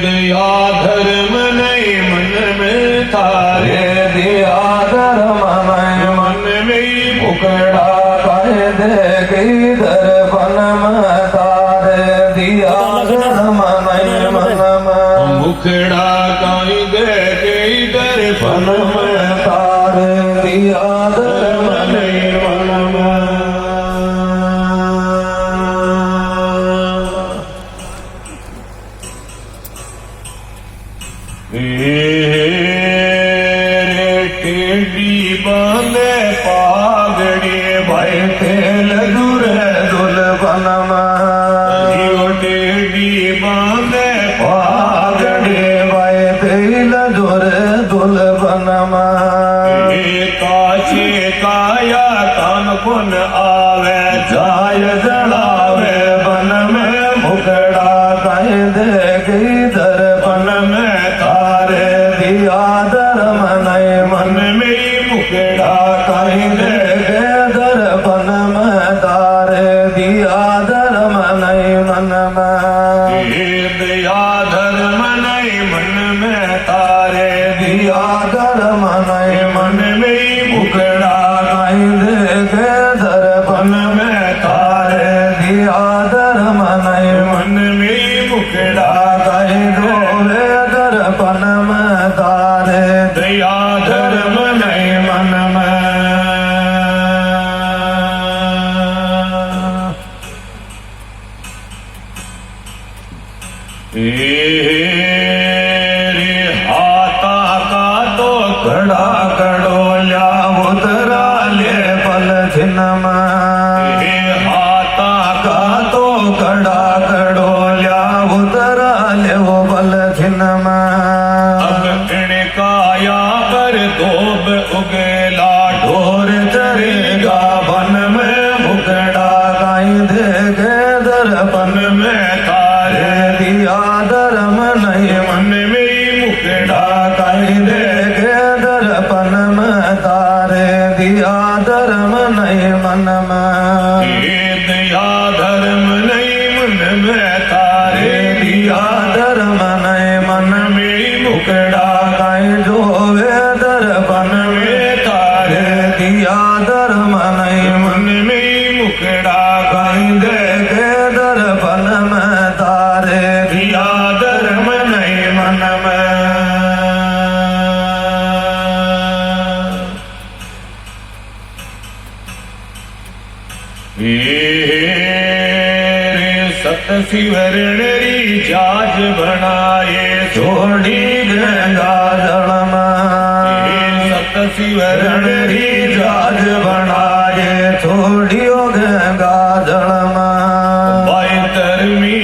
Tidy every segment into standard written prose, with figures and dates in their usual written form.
दिया धर्म नहीं मन में थारे, दिया धर्म नहीं मन में मुकड़ा कह दे गई दर्पण में तारे, दिया धर्म नहीं मन में मुखड़ा काई दे गई दर्पण में तारे, दिया धर्म नहीं मन में। टेढ़ी बांधे पागड़ी भाई तेल दूरे दुल्हन में, टेढ़ी बांधे पागड़े भाई तेल दूरे दुल्हन में। काचे काया कान कुन आवे जाय जड़ावे बन में मुकड़ा कह दे गई दर्पण में तारे, दिया धर्म नहीं मन में मुकड़ा कह दे गए दर्पण में तारे, दिया धर्म नहीं मन में। दिया धर्म नहीं मन में तारे, दिया धर्म नहीं मन में मुकड़ा कह दे गए दर्पण में तारे, दिया धर्म नहीं मन में मुखड़ा कह दे दर्पण में तारे, दया धर्म नहीं मन में। हाथा का तो कड़ा कड़ोल्या उतरा ले पल छिन में, हाथा का तो कड़ा कड़ोल्या उतरा ले वो पल छिन में। अब काया पर धोब उगेला ढोर चरेगा वन में मुकड़ा कहीं दे गए दर्पण में तारे, दिया धर्म नहीं मन में मुकड़ा कहीं दे गए दर्पण में तारे, दिया धर्म नहीं मन में। दया धर्म नहीं मन में तारे, दिया धर्म नहीं मन में मुकड़ा कहीं जोवे दर्पण में तारे, दिया धर्म नहीं मन में मुखड़ा कहीं दे गए दर्पण में तारे, दिया धर्म नहीं मन में। सत शिवरणरी जाज बनाए छोड़ी गंगा जल में, सत शिवरणरी जाज बनाए छोड़ियो गंगा जल में। भाई धर्मी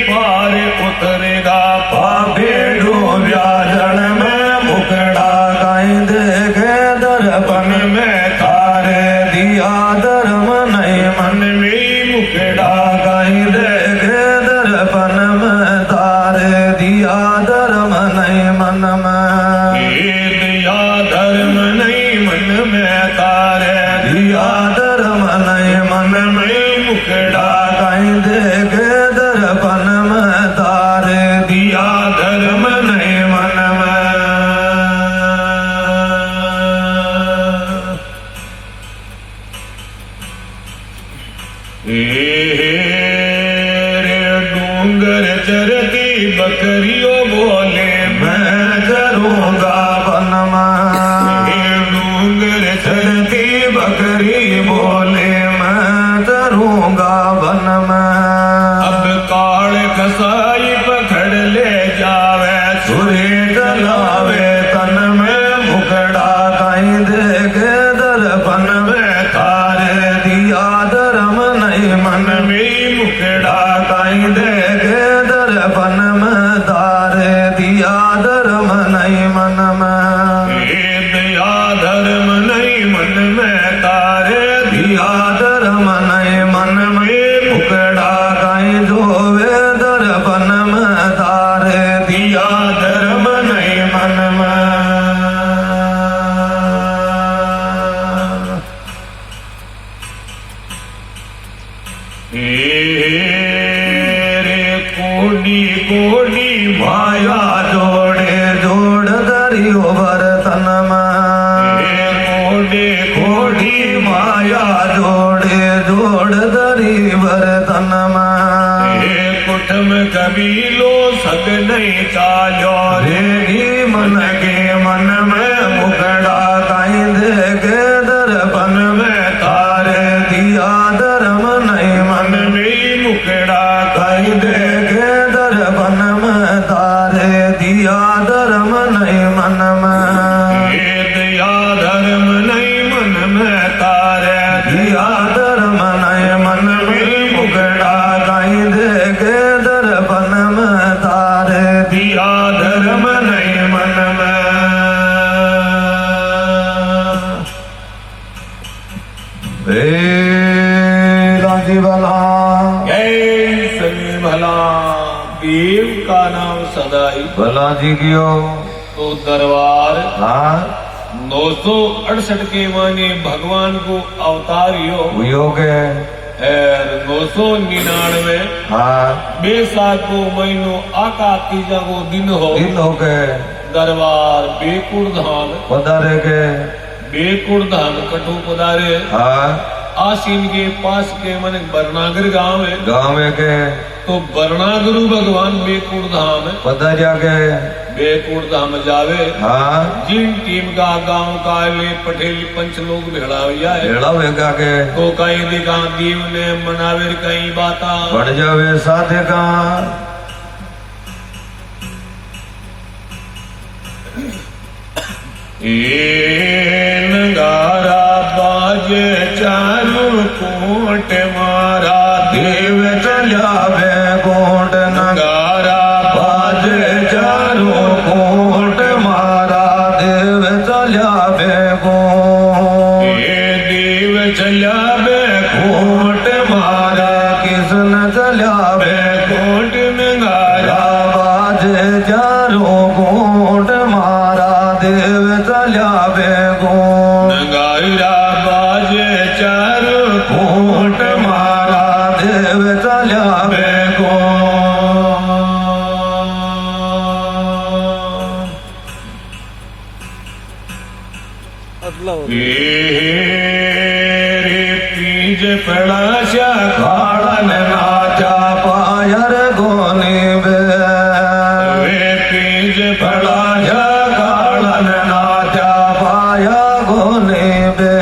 पार उतरेगा पापे डूब्या जल में मुकड़ा कहीं दे गए दर्पण में तारे, दिया धर्म नहीं मन में मुखड़ा कहीं दे गए दर्पण में तारे, दिया धर्म नहीं मन में। दिया धर्म नहीं मन में तारे, दिया धर्म नहीं मन में मुखड़ा कहीं दे गए दर्पण में तारे, दिया धर्म नहीं मन में। डूंगर चरती बकरियों बोले मैं करूँगा वन में, डूंगर चलती बकरी बोले मैं करूँगा वन में। अब काल कसाई पकड़ ले जावे सूर्य जलावे तन में मुकड़ा कहीं दे गए दर्पण में तारे, दिया धर्म नहीं मन में मुखड़ा कहीं दे गए दर्पण में तारे, दिया धर्म नहीं मन में। दया धर्म नहीं मन में तारे, दिया धर्म नहीं मन में मुकड़ा कहीं जोवे दर्पण में तारे, दिया धर्म नहीं मन में। कोडी कोडी माया जोड़े जोड़ दरियो बर्तन में कोडी कोडी माया जोड़े जोड़ दरी बर्तन में कुटुम कबीलो सद नहीं चालो रेगी मन के मन में मुकड़ा काई दे के दर्पण में तारे दिया धर्म नहीं मन में मुकड़ा काई दे के दर्पण में तारे दिया धर्म नहीं मन में दिया धर्म नहीं मन में तारे दिया धर्म नहीं मन में मुकड़ा काई दे के दर्पण में तारे दिया धर्म नहीं मन में लाजी भला सनी भला देव का नाम सदाई भला जी कियो तो दरबार हाँ 968 के माने भगवान को अवतारियो योग है 999 हाँ बैसाख को महीनो आका तीजा को दिन हो दिन हो गए दरबार बेकुड़ धाम पधारे के बेकुड़ धाम कटु पधारे हाँ आसीन के पास के मन बरनागर गांव है गाँव में के तो बरनागरु भगवान बेकुड़ धाम है पधारिया के बेकुड़ धाम जावे हाँ जिन टीम का गांव का ले पटेल पंच लोग भेड़ा हुआ है भेड़ा वेगा के तो कहीं दिखा दीव ने मनावे कई बाता बढ़ जावे साथे का नगारा बाजे चालू कोट मारा देव चलिया वे कोट नगारा बाजे चारों कोट मारा देव चलिया वे कोट देव चला बे कोट मारा किसन चलिया वे कोट नगारा बाजे चारों कोट मारा देव चलिया वे कोट नगारा बाजे चारू कोट मारा देव चलिया वे रे तीज पड़ा शा काड़न नाचा पायर गोनी बे वे तीज पड़ा या काड़न नाचा पाया गोनी बे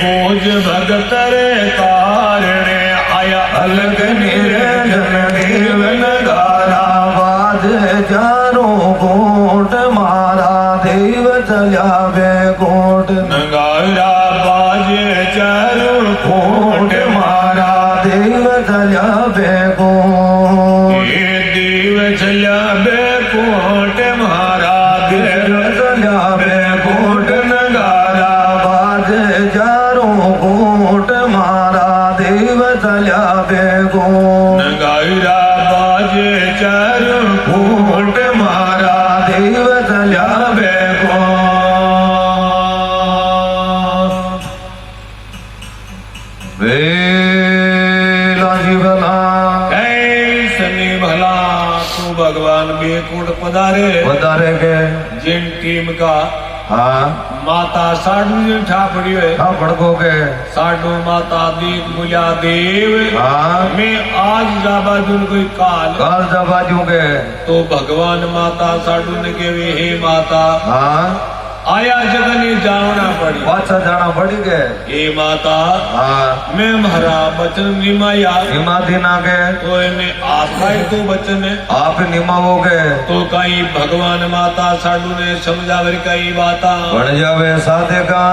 पूज भगत रे कारणे आया अलग निरंजन देव नगारा बाजे चारों कोट मारा देव चलिया वे कोट नगारा बाजे चारू कोट मारा देव चलिया वे कोट देव चला बे कोट मारा देव चलिया वे कोट नगारा बाजे चारों कोट मारा देव चलिया वे कोट नगारा बाजे चारू कोट मारा देव चलिया वे कोट वेला जीवना सनी भला तू भगवान बेकुट पधारे पधारे के जिन टीम का हाँ माता साडू ने ठापड़ियो है हाँ पड़को के साडू माता दीप बुला देव हाँ मैं आज जाबा जुन कोई काल काल जबाजू के तो भगवान माता साडू ने के वे हे माता हाँ आया जगने जावना पड़ी पाछा जाना पड़ी के हे माता हाँ मैं म्हारा बचन निमाया निमा दिना के तो इन्हें आपका ही तो बचन है आप निमावो के तो कहीं भगवान माता साडू ने समझावर कई बाता बढ़ जावे साधे का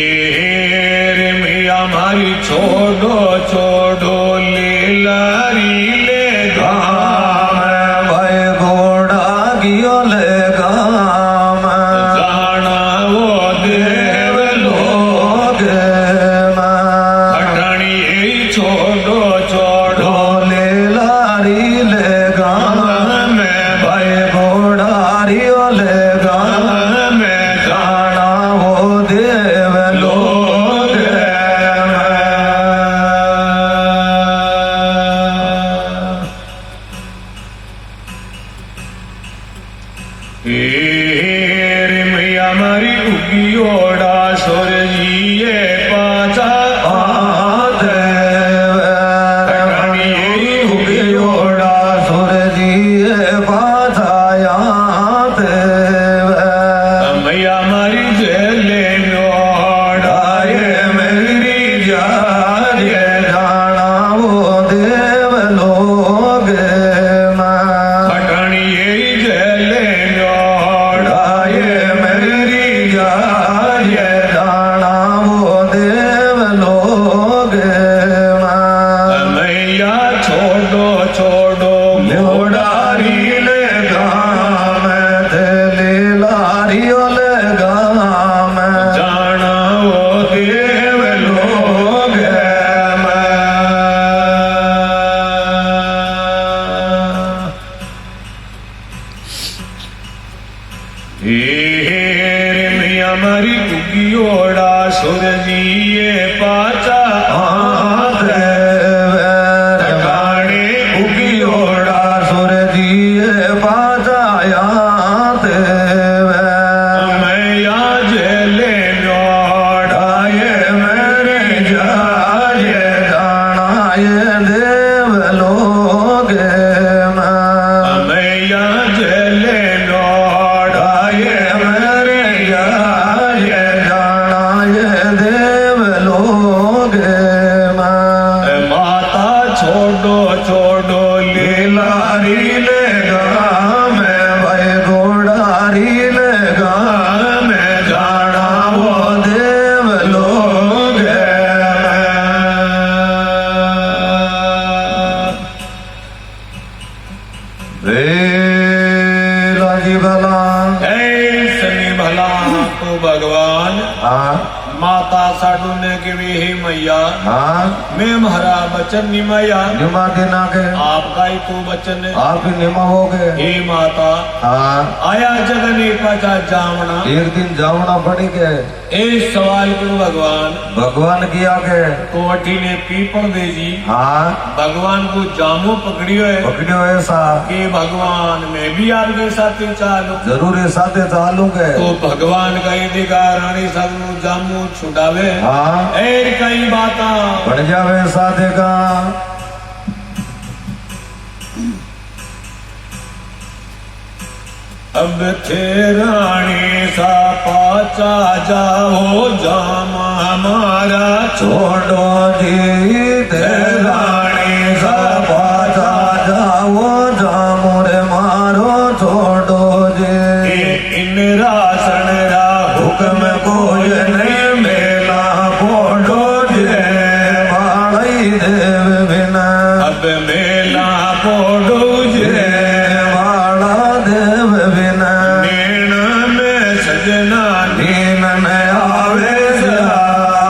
रे मैया मारी छोड़ो छोड़ो ले लारी ले गाम भाई घोड़ा गियो ले गाम जाना वो देव लोग अटणी छोड़ो छोड़ो ढोले लारी ले गाम में भाई घोड़ा रियो ले गाम में जाना वो देव लोग उगियोड़ा सुरजिए पाचा आते उगियोड़ा सूरजिए पाछायाते मैया मारी जेले नोड़ाए मेरी जाए जाना वो देव लोग खटणिए जेले नोड़ाए मेरी जाए जाना वो देव लोग मैया छोड़ो छोड़ो लोडारी ले गाम थेली लारियो ले गाम जाना वो देव लोग मैया मारी उगियोड़ा सुरजिए पाचा ठिकाने उगियोड़ा सूरजिए पाछायाते मैया जेले नोड़ाए मेरे जाए जाना ये देव लोग मैया जेले नोड़ाए मेरे जाए जाना ये देव लोग माता छोड़ो छोड़ो लीलारी ले गाम भाई गोडारी ले गाम जाना वो देव लोग जी भला ऐसनी भला तो भगवान हाँ माता साडू ने कही हे मैया हाँ मैं महारा बचन निमाया निमा देना के आपका ही तो बचन है आप ही निमा हो गए हे माता हाँ आया जगने पाचा जावना एक दिन जावना पड़ी के ए सवाल करो भगवान भगवान की आगे कोठी ने पीपल दे जी हाँ भगवान को जामो पकड़ियो है पकड़ियो ऐसा कि भगवान मैं भी आपके साथ चालू जरूर ये साथे चालूंगे तो भगवान कहीं दिखा रानी सबनु जामू छुड़ावे हाँ एर कई बाता बन जावे साथे का अब थे रानी सा पाचा जाओ जामा हमारा छोड़ो जी ते रानी सा पाचा जाओ जामुरे मारो छोड़ो जी इन रासन रा हुक्म कोई नहीं मेला पोड़ो जे बाड़ई देव बिना अब मेला पोडो जे बाड़ा देव बिना नैना में सजना नीन में आवे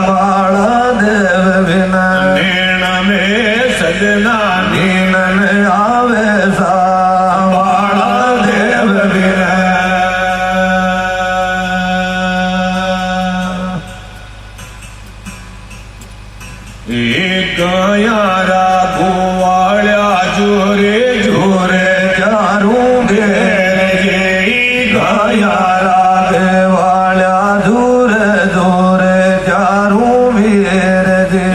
बाड़ा देव बिना नैना में सजना नीन में आवे बाड़ा देव बिना एक यारा गोवाल्या जोरे जोरे चारू घेर गाया रागे वाल्या जोरे जोरे चारू वीर जे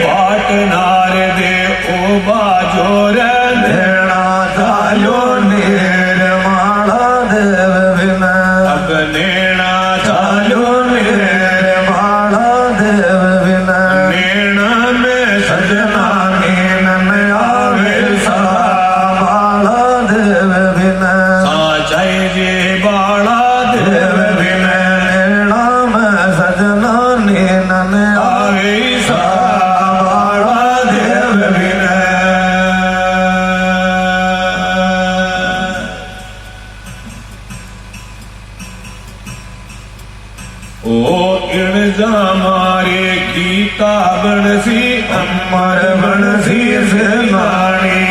बाट नार दे ओ बाजोर देना चालो नीर माला देव बिना अब नैना चालो नीर माला देव बिना नैना में सजना नीन में आवे सा माला देव बिना साचाई जे बाड़ा देव देव बिना नैना में सजना नीन में आवे सा माला देव बिना ओ इण जा मारे गीता बनसी अमर बनसी से नानी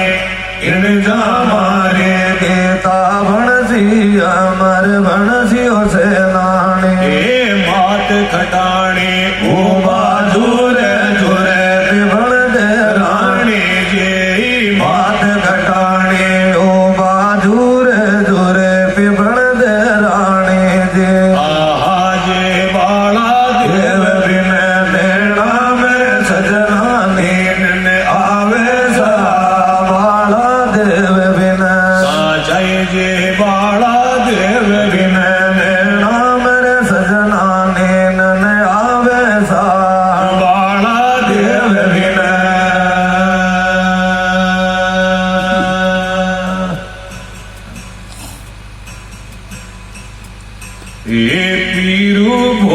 इन जा मारे देता बनसी अमर बनसी से नानी ए मात खटाणे ओ बाजूर जुरे बन दे रानी जे मात घटाने ओ बाजूर जुरे पिबण दे रानी जे आहा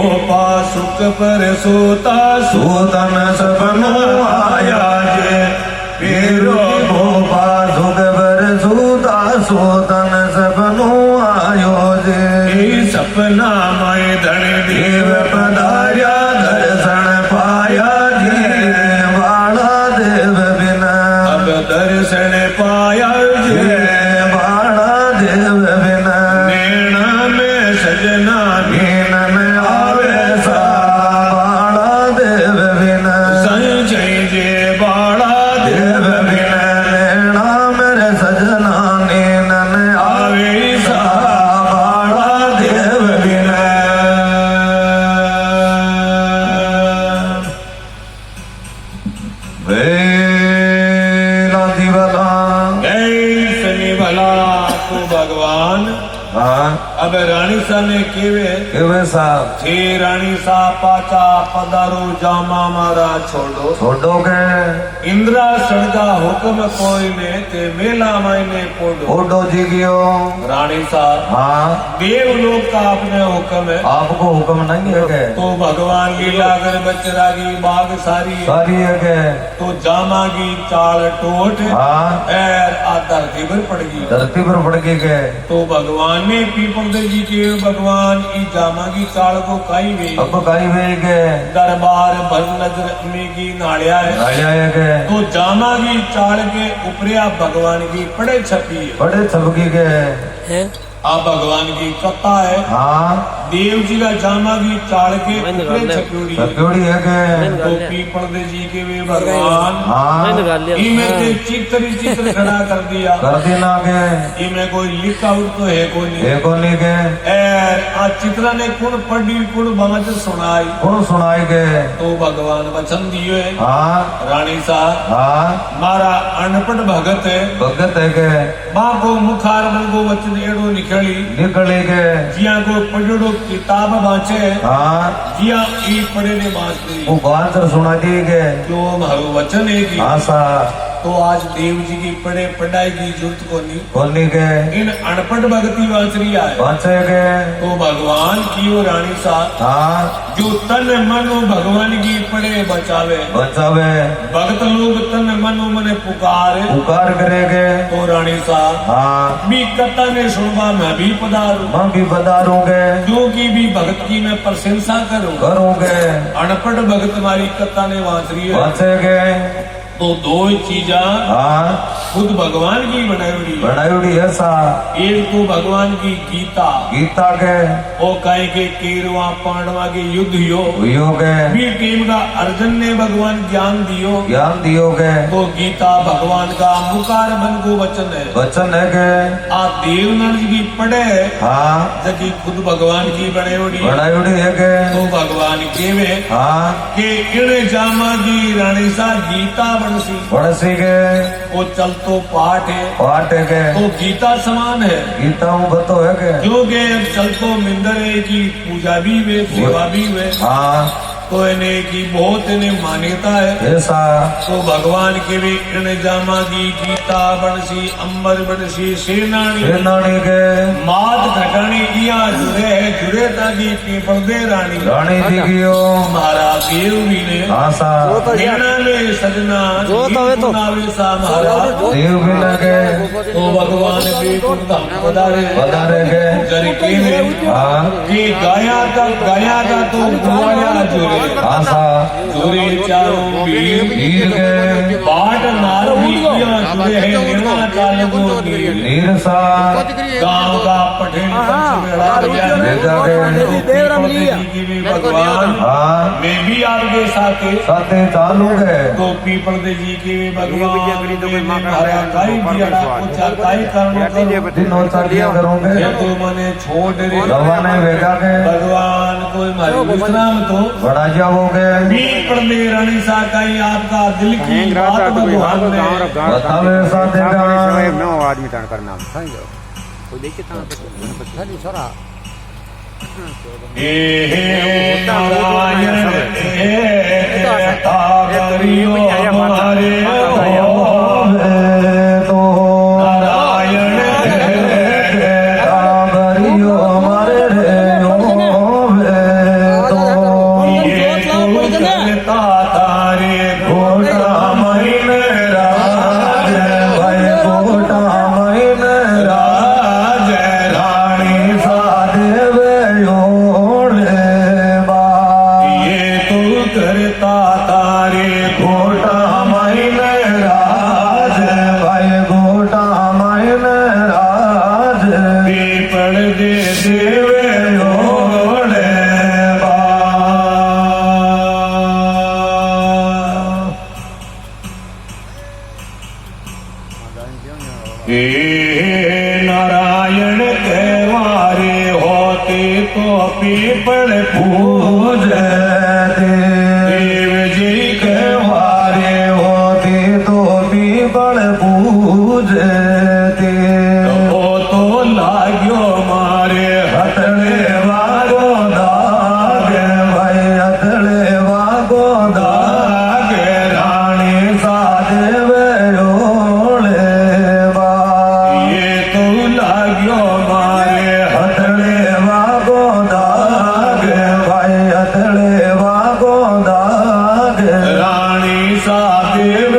गोपा सुख पर सोता सूतन सपनो आया जे पीरो गोपा सुख पर सूता सूतन सपनो आयो जे सपना माए धन देव पधार्या दर्शन पाया जे बाला देव बिना अब दर्शन पाया जे बाला देव बिना नैना में सजना नीन में आवे सा बाला देव बिना संजय जे बाड़ा देव बिना नैना मेरे सजना नीन में आवे सा बाला देव बिना वेला दिवला शनि भला तो भगवान हाँ अब रानी सा ने केवे केवे साहब छे रानी सा पाचा पधारो जामा मारा छोड़ो छोड़ो के इंद्रा सड़गा हुक्म कोई ने ते मेला मायने पोडो ओडो जी गियो रानी सा हाँ देवलोक का अपने हुक्म है आपको हुक्म नहीं है के तो भगवान लीला कर बचरागी बाग सारी है। सारी है के तो जामागी चाल टोट हाँ पैर आ धरती पर पड़ गई धरती पर पड़ गई के तो भगवान ने पीपल जी के भगवान की जामागी चाल को काई गई अब काई वे के दरबार भर नजर में की नाड़िया है आया है के तो जामागी चाल के उपरिया भगवान की पड़े छपी है बड़े छबकी के आप भगवान की कथा है हाँ देव जी का जामा की चाल के ऊपरे छप्योड़ी है छप्योड़ी है के तो पीपल जी के वे भगवान हाँ इनमें ते चित्र खड़ा कर दिया कर देना के इनमें कोई लिख आउट तो है कोई नहीं एको नहीं के आ चित्र ने कुण पढ़ी कुण बात सुनाई कौन सुनाई के तो भगवान वचन दिए हाँ रानी साहब हाँ मारा अनपढ़ भगत है भगत है के माँ को मुखार मन को वचन एड़ो निकली निकले के जिया को पढ़ो किताब बाँचे हाँ जिया ई पढ़े ने बाँच दी वो बात सुना दी के जो मारो वचन है कि हाँ सा तो आज देव जी की पढ़ाई की जरूरत को नहीं कोनी के इन अनपढ़ भक्ति वाचरी आए बचे के तो भगवान की वो रानी सा हाँ जो तन मन भगवान की पढ़े बचावे बचावे भगत लोग तन मन मने पुकारे पुकार करेगे तो रानी सा हाँ भी कथा ने सुनवा मैं भी पधारू मैं भी पधारूंगे जो की भी भगत की मैं प्रशंसा करूँ करूंगे अनपढ़ भगत हमारी कथा ने वाचरी है बचेगे तो दो चीजा हाँ खुद भगवान की बनाई बनाई ऐसा एक तो भगवान की गीता गीता के ओ कहे के केरवा पांडवा के युद्ध हुई के भी टीम का अर्जुन ने भगवान ज्ञान दियो ज्ञान दियोगे तो गीता भगवान का मुकार बन को वचन है वचन है के आ देवनाथ जी की पढ़े हाँ जबकि खुद भगवान की बनाई है के तो भगवान के में हाँ के इड़े जामा की रानी सा गीता बड़सी के वो चल तो पाठ है के तो गीता समान है गीता हूँ बतो है के जो के चल तो मिंदर है की पूजा भी हुए सेवा भी हुए हाँ तो इन्हें की बहुत इन्हें मान्यता है ऐसा तो भगवान के भी इन जामा की गीता बनसी अंबर बनसी सेनानी के मात घटानी किया जुड़े ताकि पीपल दे रानी रानी दिखियो महाराज देव भी ने आशा नैना में सजना सा महाराज देव भी लगे तो भगवान भी पधारे के जर के हाँ कि गाया का तो गुआया जुड़े आशा जुड़े चारों वीर के पाठ नार भी किया जुड़े है निर्णा काल को नीर सा गांव का पठन की भी भगवान हाँ मैं भी आपके साथे चालू है तो पीपल जी के भी भगवान दिनों चालिया करोगे तो मैंने छोड़ रे रवाने भेजा के भगवान कोई मारे विश्राम तो बड़ा जाओगे पीपल में रानी सा का ही आपका दिल की बात भगवान ने बतावे साथे का नो आदमी तान करना समझो कोई देखे तान छोरा हे नारायण ताकरियो हमारे तो नारायण ताकरियो हमारे रे तो पीपल पूजते देव जी के वारे होती तो पीपल पूजते वो तो लाग्यो मारे हथड़े वागो दाग भाई हथड़े वागो दाग रानी सादेव ओले बा ये तो लाग्यो मारे हथड़े वागो दाग भाई हथड़े वागो दाग रानी सादेव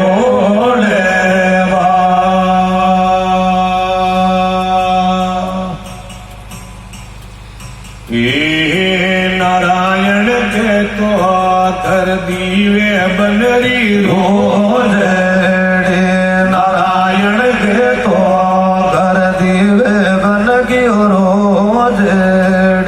ओले बा हे नारायण के तो कर दीवे बनरी रोज रे नारायण के तो कर दीवे बन की रोज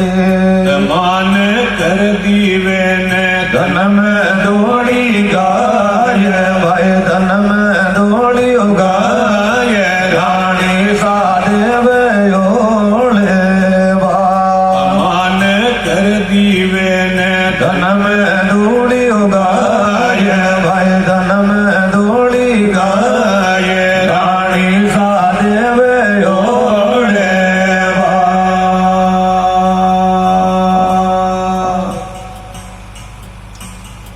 रे मान कर दीवे ने धन में दौड़ी गाय भाई धन में दौड़ी गाय रानी सादेव ओले बा मान कर दीवे ने धन में दौड़ी गाय भाई धन में दौड़ी गाय रानी सादेव ओले बा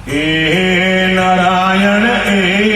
हे नारायण ए